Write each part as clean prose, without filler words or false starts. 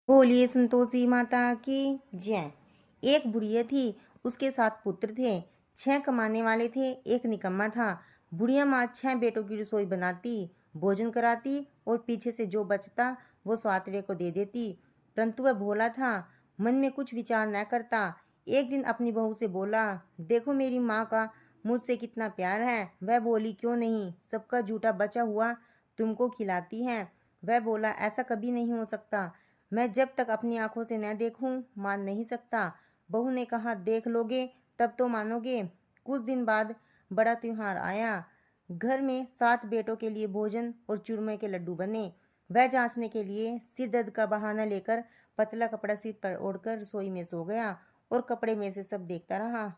बोलिए संतोषी माता की जय। एक बुढ़िया थी, उसके 7 पुत्र थे। 6 कमाने वाले थे, एक निकम्मा था। बुढ़िया माँ 6 बेटों की रसोई बनाती, भोजन कराती और पीछे से जो बचता वो 7वें को दे देती। परंतु वह भोला था, मन में कुछ विचार न करता। एक दिन अपनी बहू से बोला, देखो मेरी माँ का मुझसे कितना प्यार है। वह बोली, क्यों नहीं, सबका जूठा बचा हुआ तुमको खिलाती है। वह बोला, ऐसा कभी नहीं हो सकता, मैं जब तक अपनी आंखों से न देखूं मान नहीं सकता। बहू ने कहा, देख लोगे तब तो मानोगे। कुछ दिन बाद बड़ा त्योहार आया। घर में 7 बेटों के लिए भोजन और चूरमे के लड्डू बने। वह जांचने के लिए सिर दर्द का बहाना लेकर पतला कपड़ा सिर पर ओढ़कर रसोई में सो गया और कपड़े में से सब देखता रहा।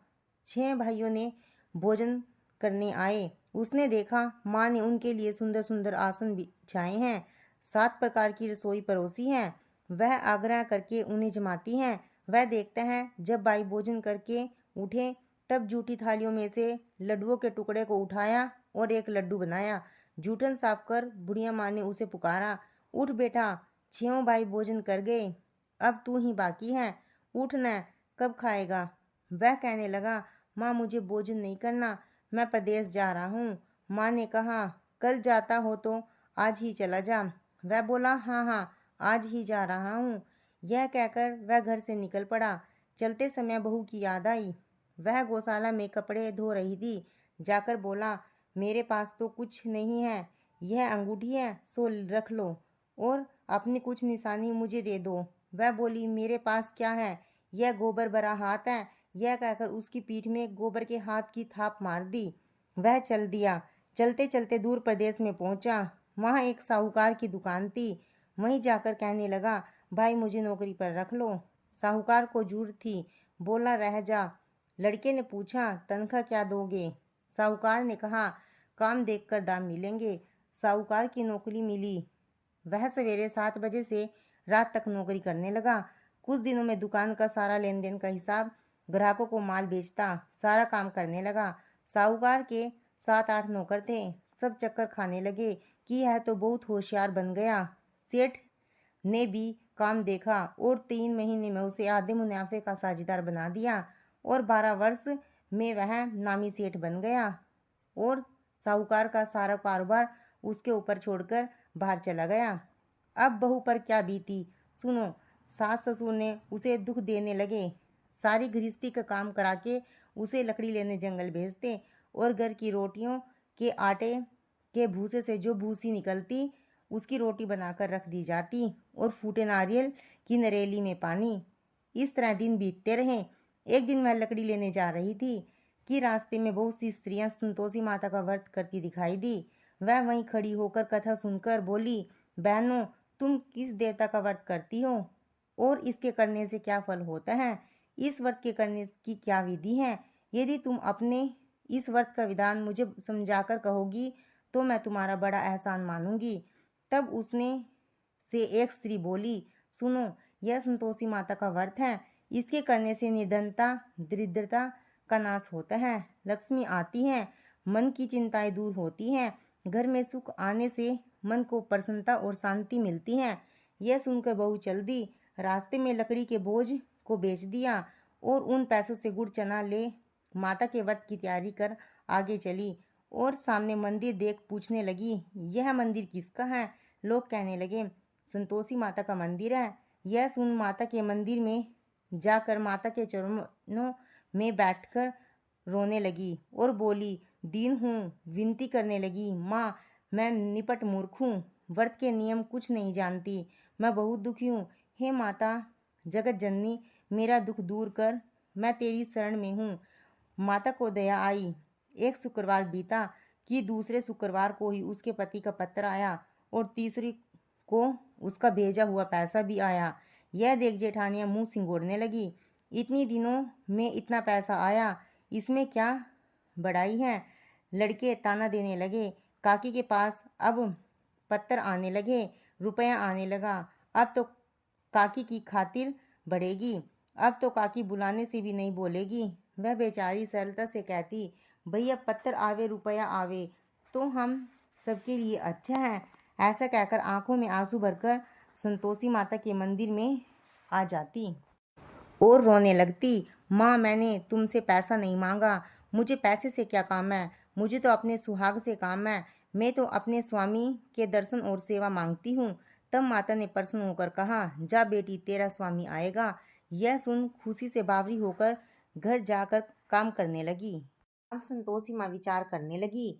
6 भाइयों ने भोजन करने आए। उसने देखा माँ ने उनके लिए सुंदर सुंदर आसन बिछाए हैं, 7 प्रकार की रसोई परोसी है। वह आग्रह करके उन्हें जमाती हैं। वह देखता है जब बाई भोजन करके उठे तब जूठी थालियों में से लड्डुओं के टुकड़े को उठाया और एक लड्डू बनाया। जूठन साफ कर बुढ़िया माँ ने उसे पुकारा, उठ बेटा, 6 भाई भोजन कर गए, अब तू ही बाकी है, उठ न, कब खाएगा। वह कहने लगा, माँ मुझे भोजन नहीं करना, मैं प्रदेश जा रहा हूँ। माँ ने कहा, कल जाता हो तो आज ही चला जा। वह बोला, हाँ हाँ, आज ही जा रहा हूँ। यह कहकर वह घर से निकल पड़ा। चलते समय बहू की याद आई। वह गौशाला में कपड़े धो रही थी। जाकर बोला, मेरे पास तो कुछ नहीं है, यह अंगूठी है, सो रख लो और अपनी कुछ निशानी मुझे दे दो। वह बोली, मेरे पास क्या है, यह गोबर भरा हाथ है। यह कहकर उसकी पीठ में गोबर के हाथ की थाप मार दी। वह चल दिया। चलते चलते दूर प्रदेश में पहुंचा। वहां एक साहूकार की दुकान थी। वहीं जाकर कहने लगा, भाई मुझे नौकरी पर रख लो। साहूकार को जूर थी, बोला, रह जा। लड़के ने पूछा, तनख्वाह क्या दोगे। साहूकार ने कहा, काम देखकर दाम मिलेंगे। साहूकार की नौकरी मिली। वह सवेरे 7 बजे से रात तक नौकरी करने लगा। कुछ दिनों में दुकान का सारा लेन देन का हिसाब, ग्राहकों को माल बेचता, सारा काम करने लगा। साहूकार के 7-8 नौकर थे। सब चक्कर खाने लगे कि यह तो बहुत होशियार बन गया। सेठ ने भी काम देखा और 3 महीने में उसे आधे मुनाफे का साझेदार बना दिया और 12 वर्ष में वह नामी सेठ बन गया और साहूकार का सारा कारोबार उसके ऊपर छोड़कर बाहर चला गया। अब बहू पर क्या बीती सुनो। सास ससुर ने उसे दुख देने लगे। सारी गृहस्थी का काम करा के उसे लकड़ी लेने जंगल भेजते और घर की रोटियों के आटे के भूसे से जो भूसी निकलती उसकी रोटी बनाकर रख दी जाती और फूटे नारियल की नरेली में पानी। इस तरह दिन बीतते रहे। एक दिन वह लकड़ी लेने जा रही थी कि रास्ते में बहुत सी स्त्रियां संतोषी माता का व्रत करती दिखाई दी। वह वहीं खड़ी होकर कथा सुनकर बोली, बहनों, तुम किस देवता का व्रत करती हो और इसके करने से क्या फल होता है, इस व्रत के करने की क्या विधि है। यदि तुम अपने इस व्रत का विधान मुझे समझाकर कहोगी तो मैं तुम्हारा बड़ा एहसान मानूंगी। तब उसने से एक स्त्री बोली, सुनो, यह संतोषी माता का व्रत है, इसके करने से निर्धनता दरिद्रता का नाश होता है, लक्ष्मी आती है, मन की चिंताएं दूर होती हैं, घर में सुख आने से मन को प्रसन्नता और शांति मिलती है। यह सुनकर बहू चल दी। रास्ते में लकड़ी के बोझ को बेच दिया और उन पैसों से गुड़ चना ले माता के व्रत की तैयारी कर आगे चली और सामने मंदिर देख पूछने लगी, यह मंदिर किसका है। लोग कहने लगे, संतोषी माता का मंदिर है। यह सुन माता के मंदिर में जाकर माता के चरणों में बैठकर रोने लगी और बोली, दीन हूँ, विनती करने लगी, माँ मैं निपट मूर्ख हूँ, व्रत के नियम कुछ नहीं जानती, मैं बहुत दुखी हूँ। हे माता जगत जननी, मेरा दुख दूर कर, मैं तेरी शरण में हूँ। माता को दया आई। एक शुक्रवार बीता कि दूसरे शुक्रवार को ही उसके पति का पत्र आया और तीसरी को उसका भेजा हुआ पैसा भी आया। यह देख जेठानियां मुंह सिंगोड़ने लगी, इतनी दिनों में इतना पैसा आया, इसमें क्या बड़ाई है। लड़के ताना देने लगे। काकी के पास अब पत्थर आने लगे, रुपया आने लगा, अब तो काकी की खातिर बढ़ेगी, अब तो काकी बुलाने से भी नहीं बोलेगी। वह बेचारी सरलता से कहती, भैया पत्थर आवे रुपया आवे तो हम सबके लिए अच्छा है। ऐसा कहकर आंखों में आंसू भरकर संतोषी माता के मंदिर में आ जाती और रोने लगती। माँ, मैंने तुमसे पैसा नहीं मांगा, मुझे पैसे से क्या काम है, मुझे तो अपने सुहाग से काम है, मैं तो अपने स्वामी के दर्शन और सेवा मांगती हूँ। तब माता ने प्रसन्न होकर कहा, जा बेटी, तेरा स्वामी आएगा। यह सुन खुशी से बावरी होकर घर जाकर काम करने लगी। अब संतोषी माँ विचार करने लगी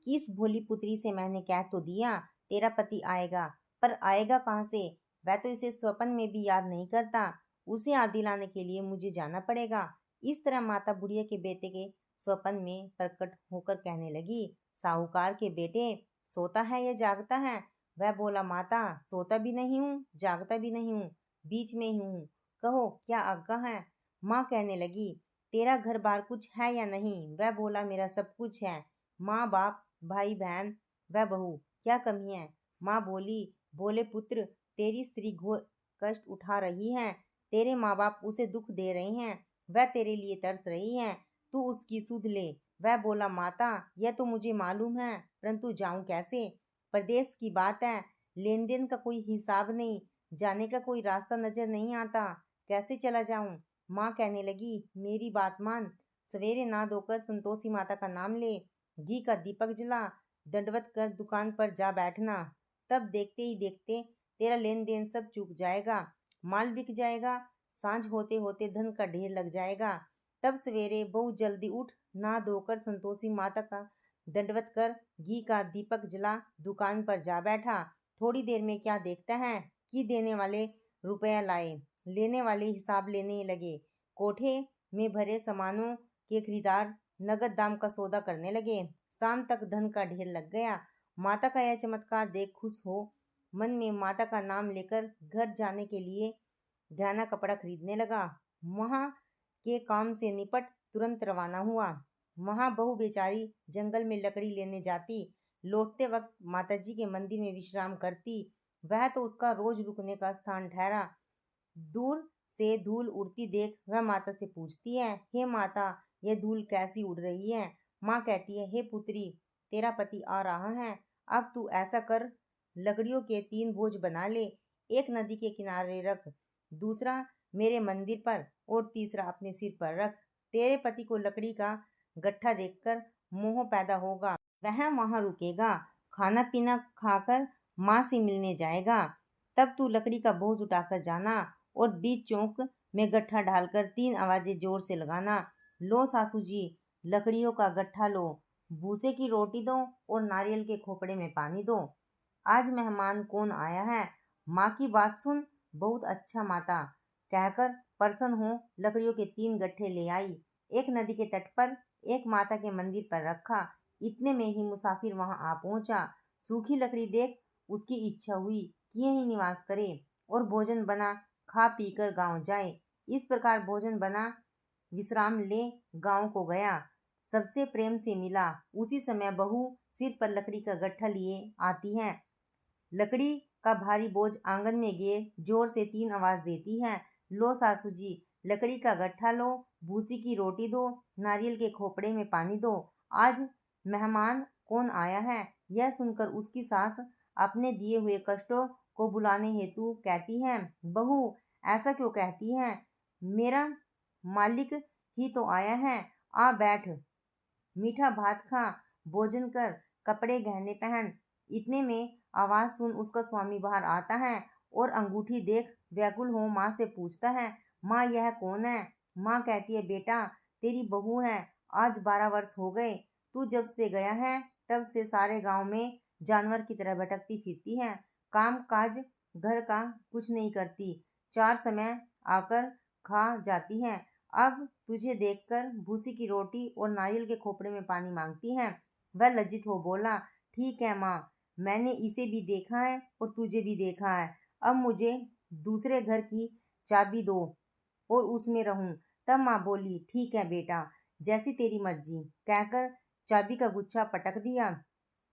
कि इस भोली पुत्री से मैंने कह तो दिया तेरा पति आएगा, पर आएगा कहाँ से? वह तो इसे स्वप्न में भी याद नहीं करता। उसे याद दिलाने के लिए मुझे जाना पड़ेगा। इस तरह माता बुढ़िया के बेटे के स्वप्न में प्रकट होकर कहने लगी, साहूकार के बेटे, सोता है या जागता है? वह बोला, माता, सोता भी नहीं हूँ, जागता भी नहीं हूँ, बीच में ही हूँ, कहो क्या आज्ञा है? माँ कहने लगी, तेरा घर बार कुछ है या नहीं? वह बोला, मेरा सब कुछ है, माँ बाप, भाई बहन व बहू, क्या कमी है? माँ बोली, बोले पुत्र, तेरी स्त्री घोर कष्ट उठा रही है, तेरे माँ बाप उसे दुख दे रहे हैं, वह तेरे लिए तरस रही है, तू उसकी सुध ले। वह बोला, माता, यह तो मुझे मालूम है, परंतु जाऊं कैसे? प्रदेश की बात है, लेन देन का कोई हिसाब नहीं, जाने का कोई रास्ता नजर नहीं आता, कैसे चला जाऊं? माँ कहने लगी, मेरी बात मान, सवेरे नहा धोकर संतोषी माता का नाम ले, घी का दीपक जला, दंडवत कर दुकान पर जा बैठना, तब देखते ही देखते तेरा लेन देन सब चूक जाएगा, माल बिक जाएगा, सांझ होते होते धन का ढेर लग जाएगा। तब सवेरे बहुत जल्दी उठ, नहा धोकर संतोषी माता का दंडवत कर, घी का दीपक जला, दुकान पर जा बैठा। थोड़ी देर में क्या देखता है कि देने वाले रुपया लाए, लेने वाले हिसाब लेने लगे। कोठे में भरे सामानों के खरीदार नगद दाम का सौदा करने लगे। शाम तक धन का ढेर लग गया। माता का यह चमत्कार देख खुश हो मन में माता का नाम लेकर घर जाने के लिए गहना कपड़ा खरीदने लगा। वहां के काम से निपट तुरंत रवाना हुआ। वहां बहू बेचारी जंगल में लकड़ी लेने जाती, लौटते वक्त माताजी के मंदिर में विश्राम करती। वह तो उसका रोज रुकने का स्थान ठहरा। दूर से धूल उड़ती देख वह माता से पूछती है, हे माता, यह धूल कैसी उड़ रही है? माँ कहती है, हे पुत्री, तेरा पति आ रहा है, अब तू ऐसा कर, लकड़ियों के 3 बोझ बना ले, एक नदी के किनारे रख, दूसरा मेरे मंदिर पर और तीसरा अपने सिर पर रख। तेरे पति को लकड़ी का गट्ठा देखकर मोह पैदा होगा, वह वहां रुकेगा, खाना पीना खाकर माँ से मिलने जाएगा। तब तू लकड़ी का बोझ उठाकर जाना और बीच चौक में गट्ठा डालकर 3 आवाजें जोर से लगाना, लो सासू जी, लकड़ियों का गट्ठा लो, भूसे की रोटी दो और नारियल के खोपड़े में पानी दो। आज मेहमान कौन आया है? माँ की बात सुन, बहुत अच्छा माता, कहकर प्रसन्न हो लकड़ियों के 3 गट्ठे ले आई, एक नदी के तट पर, एक माता के मंदिर पर रखा। इतने में ही मुसाफिर वहां आ पहुंचा। सूखी लकड़ी देख उसकी इच्छा हुई कि यहीं निवास करे और भोजन बना खा पीकर गांव जाए। इस प्रकार भोजन बना विश्राम ले गांव को गया, सबसे प्रेम से मिला। उसी समय बहू सिर पर लकड़ी का गट्ठा लिए आती है। लकड़ी का भारी बोझ आंगन में गिर जोर से 3 आवाज देती है, लो सासू जी, लकड़ी का गट्ठा लो, भूसी की रोटी दो, नारियल के खोपड़े में पानी दो। आज मेहमान कौन आया है? यह सुनकर उसकी सास अपने दिए हुए कष्टों को बुलाने हेतु कहती है, बहू, ऐसा क्यों कहती है? मेरा मालिक ही तो आया है, आ बैठ, मीठा भात खा, भोजन कर, कपड़े गहने पहन। इतने में आवाज सुन उसका स्वामी बाहर आता है और अंगूठी देख व्याकुल हो माँ से पूछता है, माँ, यह कौन है? माँ कहती है, बेटा, तेरी बहू है, आज 12 वर्ष हो गए, तू जब से गया है तब से सारे गांव में जानवर की तरह भटकती फिरती है, काम काज घर का कुछ नहीं करती, 4 समय आकर खा जाती है, अब तुझे देखकर भूसी की रोटी और नारियल के खोपड़े में पानी मांगती है। वह लज्जित हो बोला, ठीक है माँ, मैंने इसे भी देखा है और तुझे भी देखा है, अब मुझे दूसरे घर की चाबी दो और उसमें रहूं। तब माँ बोली, ठीक है बेटा, जैसी तेरी मर्जी, कहकर चाबी का गुच्छा पटक दिया।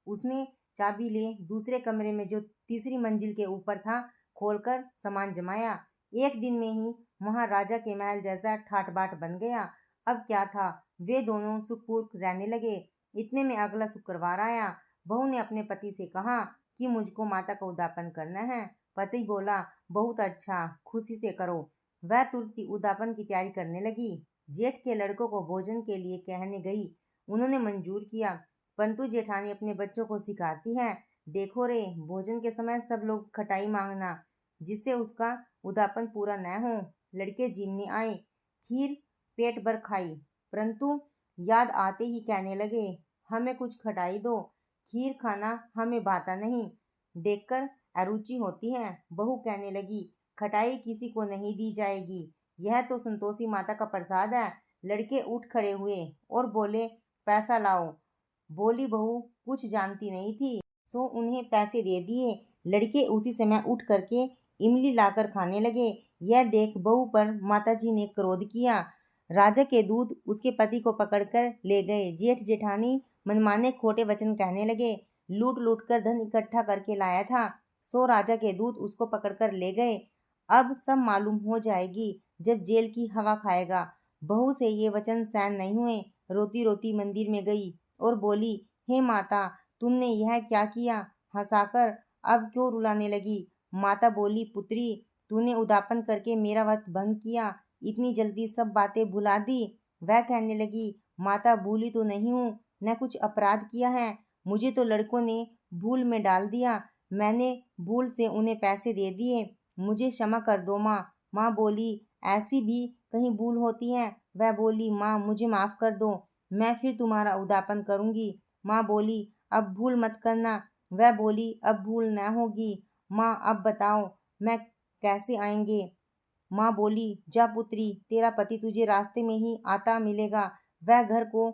उसने चाबी ले दूसरे कमरे में जो तीसरी मंजिल के ऊपर था खोलकर सामान जमाया। एक दिन में ही वहां राजा के महल जैसा ठाट बाट बन गया। अब क्या था, वे दोनों सुखपूर्वक रहने लगे। इतने में अगला शुक्रवार आया। बहू ने अपने पति से कहा कि मुझको माता का उद्यापन करना है। पति बोला, बहुत अच्छा, खुशी से करो। वह तुरंत ही उद्यापन की तैयारी करने लगी। जेठ के लड़कों को भोजन के लिए कहने गई। उन्होंने मंजूर किया, परंतु जेठानी अपने बच्चों को सिखाती है, देखो रे, भोजन के समय सब लोग खटाई मांगना, जिससे उसका उद्यापन पूरा न हो। लड़के जिमने आए, खीर पेट भर खाई, परंतु याद आते ही कहने लगे, हमें कुछ खटाई दो, खीर खाना हमें भाता नहीं, देखकर अरुचि होती है। बहू कहने लगी, खटाई किसी को नहीं दी जाएगी, यह तो संतोषी माता का प्रसाद है। लड़के उठ खड़े हुए और बोले, पैसा लाओ। बोली बहू कुछ जानती नहीं थी, सो उन्हें पैसे दे दिए। लड़के उसी समय उठ करके इमली लाकर खाने लगे। यह देख बहू पर माताजी ने क्रोध किया। राजा के दूत उसके पति को पकड़कर ले गए। जेठ जेठानी मनमाने खोटे वचन कहने लगे, लूट लूट कर धन इकट्ठा करके लाया था, सो राजा के दूत उसको पकड़कर ले गए। अब सब मालूम हो जाएगी जब जेल की हवा खाएगा। बहू से ये वचन सहन नहीं हुए। रोती रोती मंदिर में गई और बोली, हे माता, तुमने यह क्या किया? हंसाकर अब क्यों रुलाने लगी? माता बोली, पुत्री, तूने उद्यापन करके मेरा व्रत भंग किया, इतनी जल्दी सब बातें भुला दी। वह कहने लगी, माता, भूली तो नहीं हूँ, न कुछ अपराध किया है, मुझे तो लड़कों ने भूल में डाल दिया, मैंने भूल से उन्हें पैसे दे दिए, मुझे क्षमा कर दो माँ। माँ बोली, ऐसी भी कहीं भूल होती है? वह बोली, माँ, मुझे माफ़ कर दो, मैं फिर तुम्हारा उद्यापन करूँगी। माँ बोली, अब भूल मत करना। वह बोली, अब भूल न होगी। माँ, अब बताओ मैं कैसे आएंगे? माँ बोली, जा पुत्री, तेरा पति तुझे रास्ते में ही आता मिलेगा। वह घर को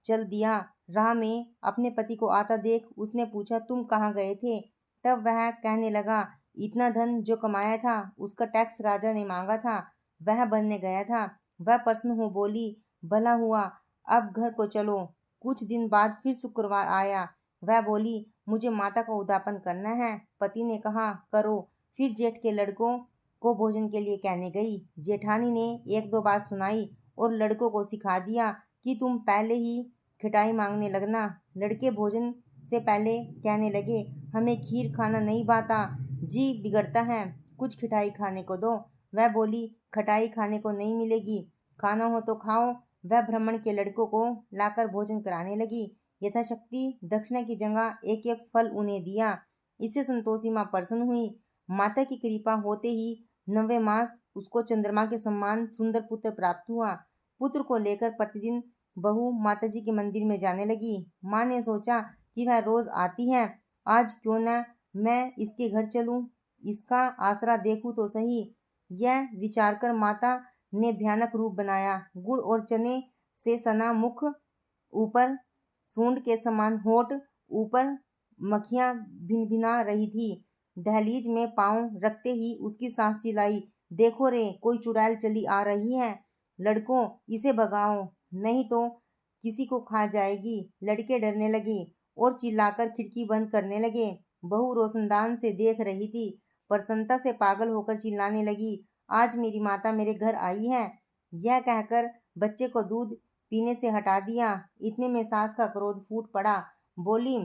चल दिया। राह में अपने पति को आता देख उसने पूछा, तुम कहाँ गए थे? तब वह कहने लगा, इतना धन जो कमाया था उसका टैक्स राजा ने मांगा था, वह भरने गया था। वह प्रसन्न हो बोली, भला हुआ, अब घर को चलो। कुछ दिन बाद फिर शुक्रवार आया। वह बोली, मुझे माता का उद्यापन करना है। पति ने कहा, करो। फिर जेठ के लड़कों को भोजन के लिए कहने गई। जेठानी ने एक दो बात सुनाई और लड़कों को सिखा दिया कि तुम पहले ही खटाई मांगने लगना। लड़के भोजन से पहले कहने लगे, हमें खीर खाना नहीं भाता, जी बिगड़ता है, कुछ खटाई खाने को दो। वह बोली, खटाई खाने को नहीं मिलेगी, खाना हो तो खाओ। वह ब्राह्मण के लड़कों को लाकर भोजन कराने लगी। यथाशक्ति दक्षिणा की जगह एक एक फल उन्हें दिया। इससे संतोषी माँ प्रसन्न हुई। माता की कृपा होते ही 9वें मास उसको चंद्रमा के समान सुंदर पुत्र प्राप्त हुआ। पुत्र को लेकर प्रतिदिन बहू माताजी के मंदिर में जाने लगी। माँ ने सोचा कि वह रोज आती है, आज क्यों न मैं इसके घर चलूं, इसका आसरा देखूं तो सही। यह विचार कर माता ने भयानक रूप बनाया। गुड़ और चने से सना मुख, ऊपर सूंड के समान होठ, ऊपर मक्खियां भिनभिना रही थी। दहलीज में पांव रखते ही उसकी सांस चिल्लाई, देखो रे, कोई चुड़ैल चली आ रही है, लड़कों इसे भगाओ, नहीं तो किसी को खा जाएगी। लड़के डरने लगे और चिल्लाकर खिड़की बंद करने लगे। बहू रोशनदान से देख रही थी, प्रसन्नता से पागल होकर चिल्लाने लगी, आज मेरी माता मेरे घर आई है। यह कहकर बच्चे को दूध पीने से हटा दिया। इतने में सास का क्रोध फूट पड़ा। बोली,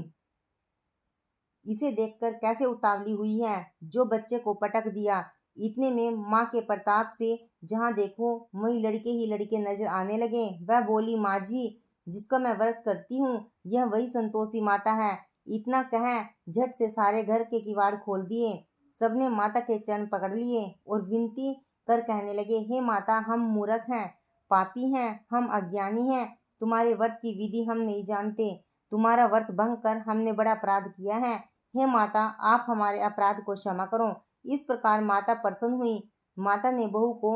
इसे देखकर कैसे उतावली हुई है, जो बच्चे को पटक दिया। इतने में माँ के प्रताप से जहाँ देखो वही लड़के ही लड़के नजर आने लगे। वह बोली, माँ जी, जिसका मैं व्रत करती हूँ यह वही संतोषी माता है। इतना कह झट से सारे घर के किवाड़ खोल दिए। सबने माता के चरण पकड़ लिए और विनती कर कहने लगे, हे माता, हम मूर्ख हैं, पापी हैं, हम अज्ञानी हैं, तुम्हारे व्रत की विधि हम नहीं जानते, तुम्हारा व्रत भंग कर हमने बड़ा अपराध किया है। हे माता, आप हमारे अपराध को क्षमा करो। इस प्रकार माता प्रसन्न हुई। माता ने बहू को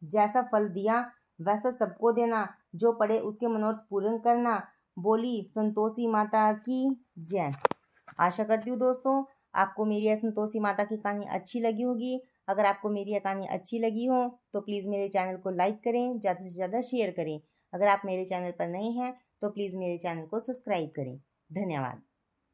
जैसा फल दिया वैसा सबको देना, जो पड़े उसके मनोरथ पूर्ण करना। बोली संतोषी माता की जय। आशा करती हूँ दोस्तों आपको मेरी यह संतोषी माता की कहानी अच्छी लगी होगी। अगर आपको मेरी यह कहानी अच्छी लगी हो तो प्लीज़ मेरे चैनल को लाइक करें, ज़्यादा से ज़्यादा शेयर करें। अगर आप मेरे चैनल पर नए हैं तो प्लीज़ मेरे चैनल को सब्सक्राइब करें। धन्यवाद।